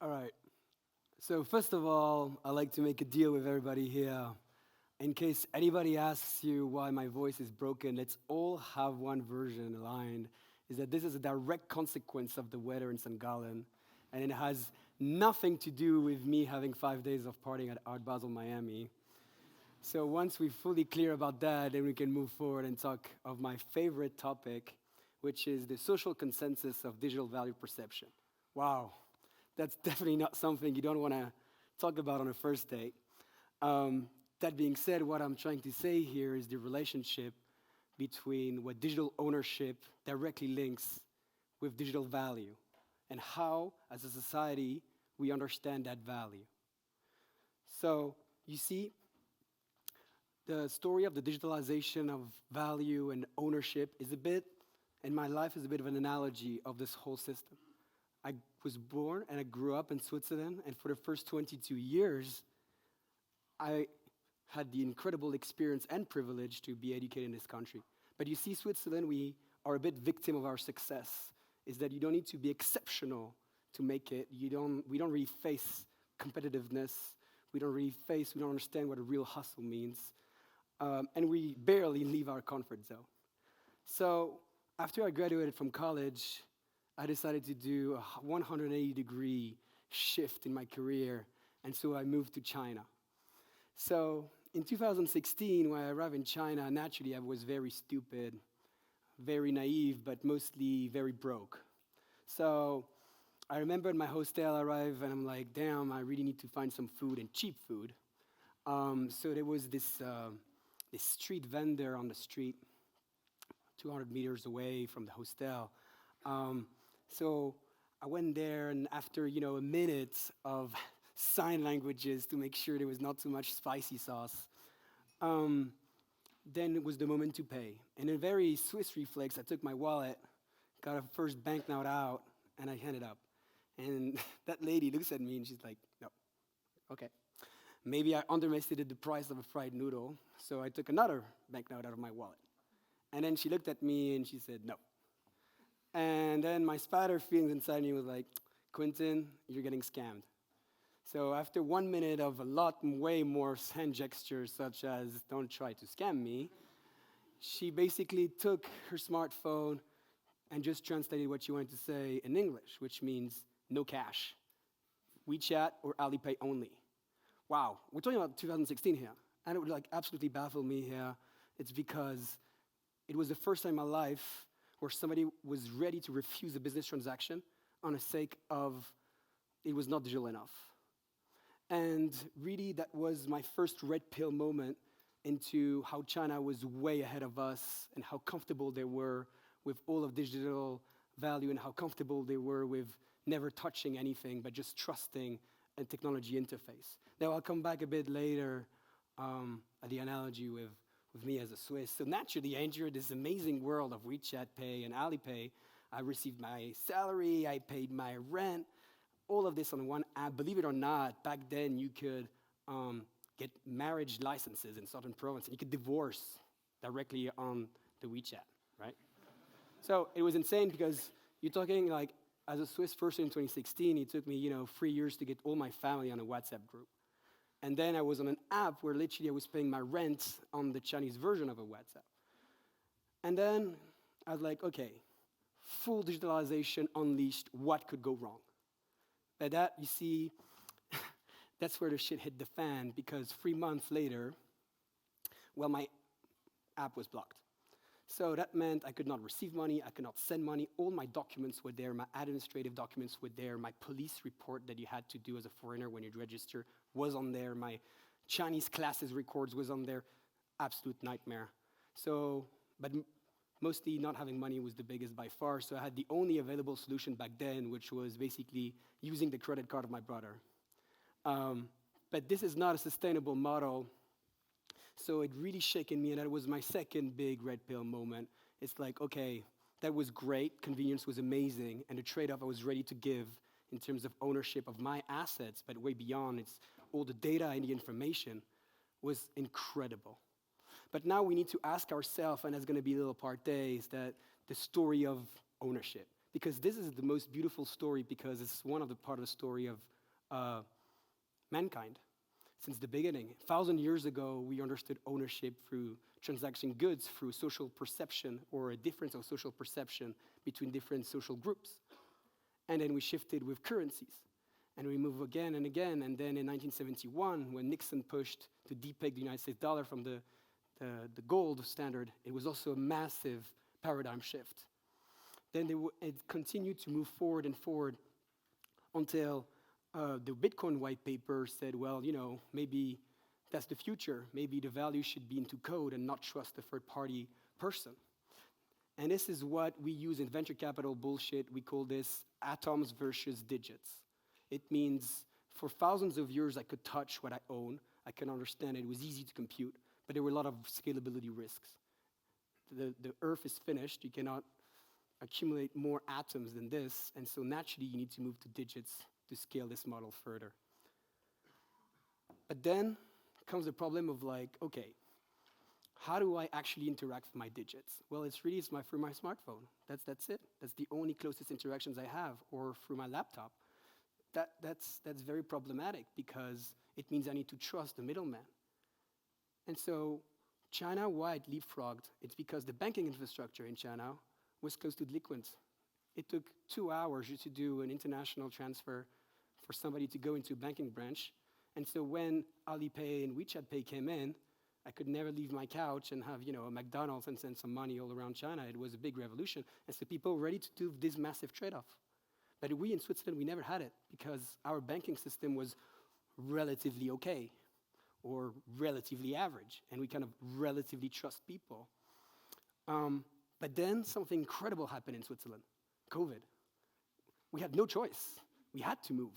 All right. So first of all, I like to make a deal with everybody here. In case anybody asks you why my voice is broken, let's all have one version aligned. Is that this is a direct consequence of the weather in St. Gallen, and it has nothing to do with me having 5 days of partying at Art Basel, Miami. So once we're fully clear about that, then we can move forward and talk of my favorite topic, which is the social consensus of digital value perception. Wow, that's definitely not something you don't want to talk about on a first date. That being said, what I'm trying to say here is the relationship between what digital ownership directly links with digital value and how, as a society, we understand that value. So, you see, the story of the digitalization of value and ownership is a bit, in my life, is a bit of an analogy of this whole system. I was born and I grew up in Switzerland, and for the first 22 years, I had the incredible experience and privilege to be educated in this country. But you see, Switzerland, we are a bit victim of our success, is that you don't need to be exceptional to make it. We don't really face competitiveness. We don't understand what a real hustle means. And we barely leave our comfort zone. So after I graduated from college, I decided to do a 180-degree shift in my career, and so I moved to China. So in 2016, when I arrived in China, naturally I was very stupid, very naive, but mostly very broke. So I remember in my hostel I arrived and I'm like, damn, I really need to find some food and cheap food. So there was this street vendor on the street, 200 meters away from the hostel. So I went there, and after a minute of sign languages to make sure there was not too much spicy sauce, then it was the moment to pay. And in a very Swiss reflex, I took my wallet, got a first banknote out, and I handed up. And that lady looks at me and she's like, no, okay. Maybe I underestimated the price of a fried noodle, so I took another banknote out of my wallet. And then she looked at me and she said, no. And then my spider feelings inside me was like, Quentin, you're getting scammed. So after 1 minute of a lot, way more hand gestures, such as don't try to scam me, she basically took her smartphone and just translated what she wanted to say in English, which means no cash, WeChat or Alipay only. Wow, we're talking about 2016 here, and it would absolutely baffle me here. It's because it was the first time in my life where somebody was ready to refuse a business transaction on the sake of it was not digital enough. And really, that was my first red pill moment into how China was way ahead of us and how comfortable they were with all of digital value and how comfortable they were with never touching anything but just trusting a technology interface. Now, I'll come back a bit later at the analogy with me as a Swiss. So naturally, I entered this amazing world of WeChat Pay and Alipay. I received my salary, I paid my rent, all of this on one app. Believe it or not, back then you could get marriage licenses in certain provinces. You could divorce directly on the WeChat, right? So it was insane because you're talking as a Swiss person in 2016, it took me 3 years to get all my family on a WhatsApp group. And then I was on an app where literally I was paying my rent on the Chinese version of a WhatsApp. And then I was like, okay, full digitalization unleashed, what could go wrong? But that, you see, that's where the shit hit the fan, because 3 months later, well, my app was blocked. So that meant I could not receive money, I could not send money, all my documents were there, my administrative documents were there, my police report that you had to do as a foreigner when you register was on there, my Chinese classes records was on there, absolute nightmare. So, but mostly not having money was the biggest by far, so I had the only available solution back then, which was basically using the credit card of my brother. But this is not a sustainable model. So it really shaken me, and that was my second big red pill moment. It's like, okay, that was great, convenience was amazing, and the trade-off I was ready to give in terms of ownership of my assets, but way beyond, it's all the data and the information, was incredible. But now we need to ask ourselves, and that's going to be a little part A, is that the story of ownership. Because this is the most beautiful story, because it's one of the part of the story of uh, mankind since the beginning. 1,000 years ago, we understood ownership through transacting goods, through social perception, or a difference of social perception between different social groups. And then we shifted with currencies. And we move again and again. And then in 1971, when Nixon pushed to depeg the United States dollar from the gold standard, it was also a massive paradigm shift. Then it continued to move forward and forward until the Bitcoin white paper said, well, maybe that's the future. Maybe the value should be into code and not trust a third-party person. And this is what we use in venture capital bullshit. We call this atoms versus digits. It means for thousands of years I could touch what I own. I can understand it. It was easy to compute, but there were a lot of scalability risks. The Earth is finished. You cannot accumulate more atoms than this, and so naturally you need to move to digits to scale this model further. But then comes the problem of okay, how do I actually interact with my digits? Well, it's through my smartphone. That's it. That's the only closest interactions I have, or through my laptop. That's very problematic because it means I need to trust the middleman. And so China, why it leapfrogged? It's because the banking infrastructure in China was close to delinquent. It took 2 hours just to do an international transfer for somebody to go into a banking branch. And so when Alipay and WeChat Pay came in, I could never leave my couch and have a McDonald's and send some money all around China. It was a big revolution. And so people were ready to do this massive trade-off. But we in Switzerland, we never had it because our banking system was relatively okay or relatively average, and we kind of relatively trust people. But then something incredible happened in Switzerland, COVID. We had no choice. We had to move.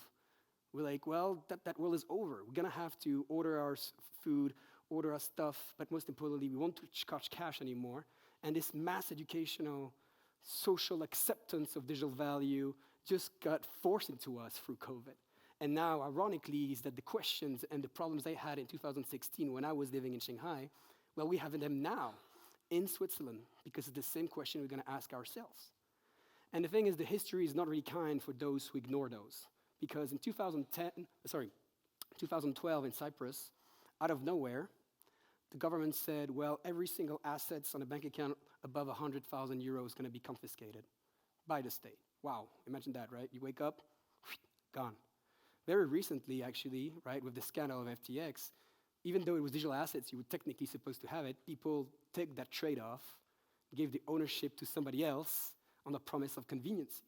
We're like, well, that world is over. We're gonna have to order our food, order our stuff, but most importantly, we won't charge cash anymore. And this mass educational, social acceptance of digital value just got forced into us through COVID. And now, ironically, is that the questions and the problems I had in 2016 when I was living in Shanghai, well, we have them now in Switzerland because it's the same question we're going to ask ourselves. And the thing is, the history is not really kind for those who ignore those. Because in 2012 in Cyprus, out of nowhere, the government said, well, every single asset on a bank account above 100,000 euros is going to be confiscated by the state. Wow, imagine that, right? You wake up, gone. Very recently, actually, right, with the scandal of FTX, even though it was digital assets, you were technically supposed to have it, people take that trade-off, gave the ownership to somebody else on the promise of convenience.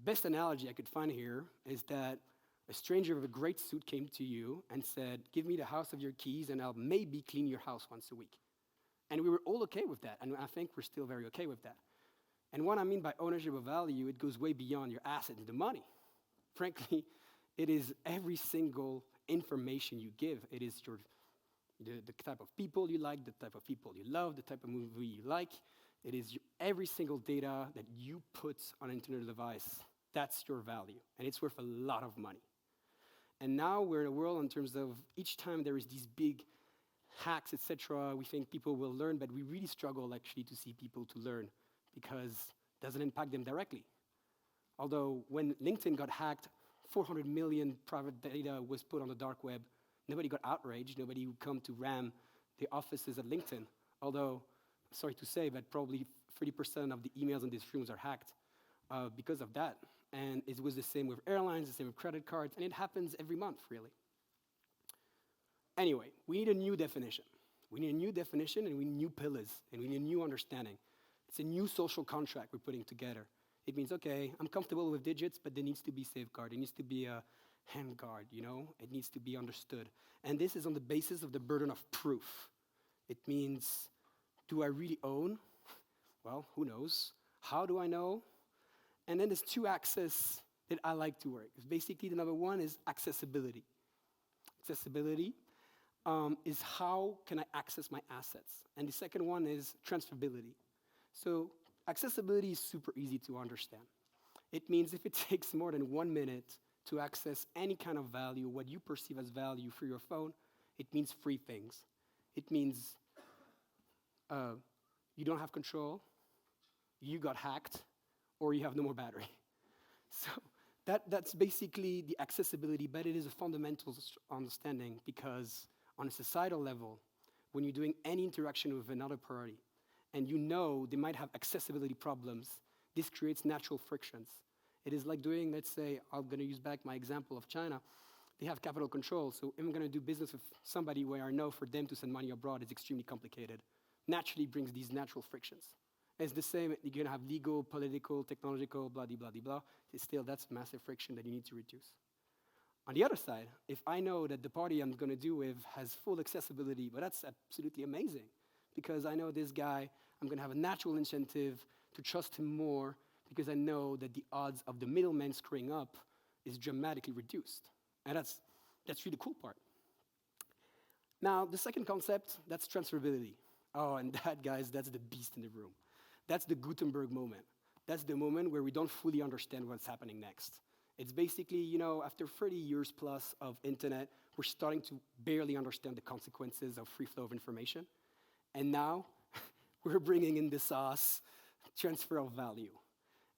Best analogy I could find here is that a stranger with a great suit came to you and said, give me the house of your keys and I'll maybe clean your house once a week. And we were all okay with that, and I think we're still very okay with that. And what I mean by ownership of value, it goes way beyond your assets, the money. Frankly, it is every single information you give. It is the type of people you like, the type of people you love, the type of movie you like. It is every single data that you put on an internet device. That's your value, and it's worth a lot of money. And now we're in a world in terms of each time there is these big hacks, etc., we think people will learn, but we really struggle actually to see people to learn because it doesn't impact them directly. Although when LinkedIn got hacked, 400 million private data was put on the dark web. Nobody got outraged. Nobody would come to ram the offices at LinkedIn. Although, sorry to say, but probably 30% of the emails in these rooms are hacked because of that. And it was the same with airlines, the same with credit cards, and it happens every month, really. Anyway, we need a new definition. We need a new definition, and we need new pillars, and we need a new understanding. It's a new social contract we're putting together. It means, okay, I'm comfortable with digits, but there needs to be safeguard. There needs to be a handguard, It needs to be understood. And this is on the basis of the burden of proof. It means, do I really own? Well, who knows? How do I know? And then there's two axes that I like to work. Basically, the number one is accessibility. Accessibility is how can I access my assets? And the second one is transferability. So accessibility is super easy to understand. It means if it takes more than 1 minute to access any kind of value, what you perceive as value through your phone, it means three things. It means you don't have control, you got hacked, or you have no more battery. So That's basically the accessibility, but it is a fundamental understanding because on a societal level, when you're doing any interaction with another party, and you know they might have accessibility problems, this creates natural frictions. It is like doing, let's say, I'm going to use back my example of China. They have capital control, so if I'm going to do business with somebody where I know for them to send money abroad is extremely complicated. Naturally brings these natural frictions. It's the same, you're going to have legal, political, technological, blah, blah, blah, blah. Still, that's massive friction that you need to reduce. On the other side, if I know that the party I'm going to do with has full accessibility, well, that's absolutely amazing because I know this guy, I'm going to have a natural incentive to trust him more because I know that the odds of the middleman screwing up is dramatically reduced. And that's really the cool part. Now, the second concept, that's transferability. Oh, and that, guys, that's the beast in the room. That's the Gutenberg moment. That's the moment where we don't fully understand what's happening next. It's basically, after 30 years plus of internet, we're starting to barely understand the consequences of free flow of information. And now, we're bringing in the sauce, transfer of value.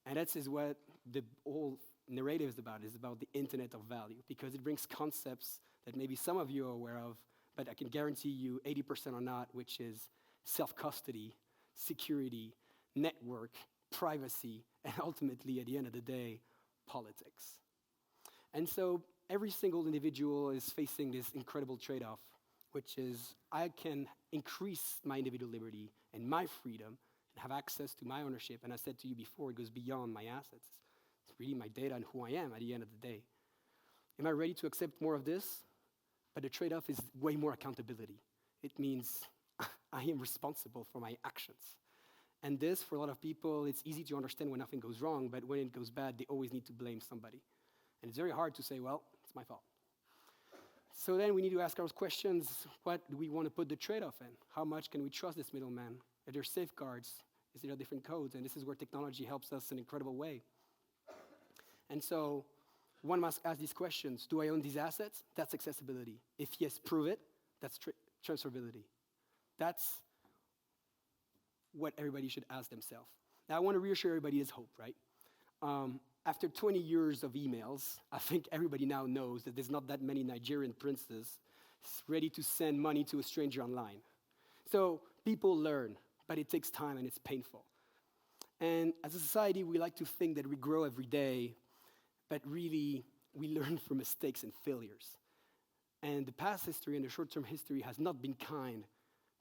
And that is what the whole narrative is about the internet of value, because it brings concepts that maybe some of you are aware of, but I can guarantee you 80% are not, which is self-custody, security, network, privacy, and ultimately, at the end of the day, politics. And so every single individual is facing this incredible trade-off, which is I can increase my individual liberty and my freedom and have access to my ownership. And I said to you before, it goes beyond my assets. It's really my data and who I am at the end of the day. Am I ready to accept more of this? But the trade-off is way more accountability. It means I am responsible for my actions. And this, for a lot of people, it's easy to understand when nothing goes wrong, but when it goes bad, they always need to blame somebody. And it's very hard to say, well, it's my fault. So then we need to ask ourselves questions, what do we want to put the trade-off in? How much can we trust this middleman? Are there safeguards? Is there different codes? And this is where technology helps us in an incredible way. And so one must ask these questions. Do I own these assets? That's accessibility. If yes, prove it. That's transferability. That's what everybody should ask themselves. Now, I want to reassure everybody there's hope, right? After 20 years of emails, I think everybody now knows that there's not that many Nigerian princes ready to send money to a stranger online. So people learn, but it takes time and it's painful. And as a society, we like to think that we grow every day, but really, we learn from mistakes and failures. And the past history and the short-term history has not been kind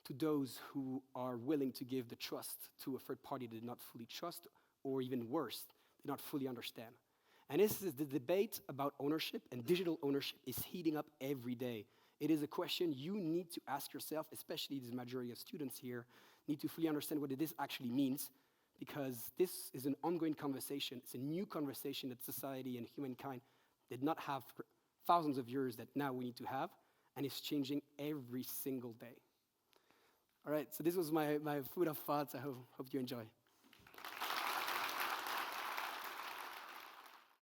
to those who are willing to give the trust to a third party they did not fully trust, or even worse, did not fully understand. And this is the debate about ownership, and digital ownership is heating up every day. It is a question you need to ask yourself, especially the majority of students here, need to fully understand what this actually means, because this is an ongoing conversation. It's a new conversation that society and humankind did not have for thousands of years that now we need to have, and it's changing every single day. All right, so this was my food of thoughts. I hope you enjoy.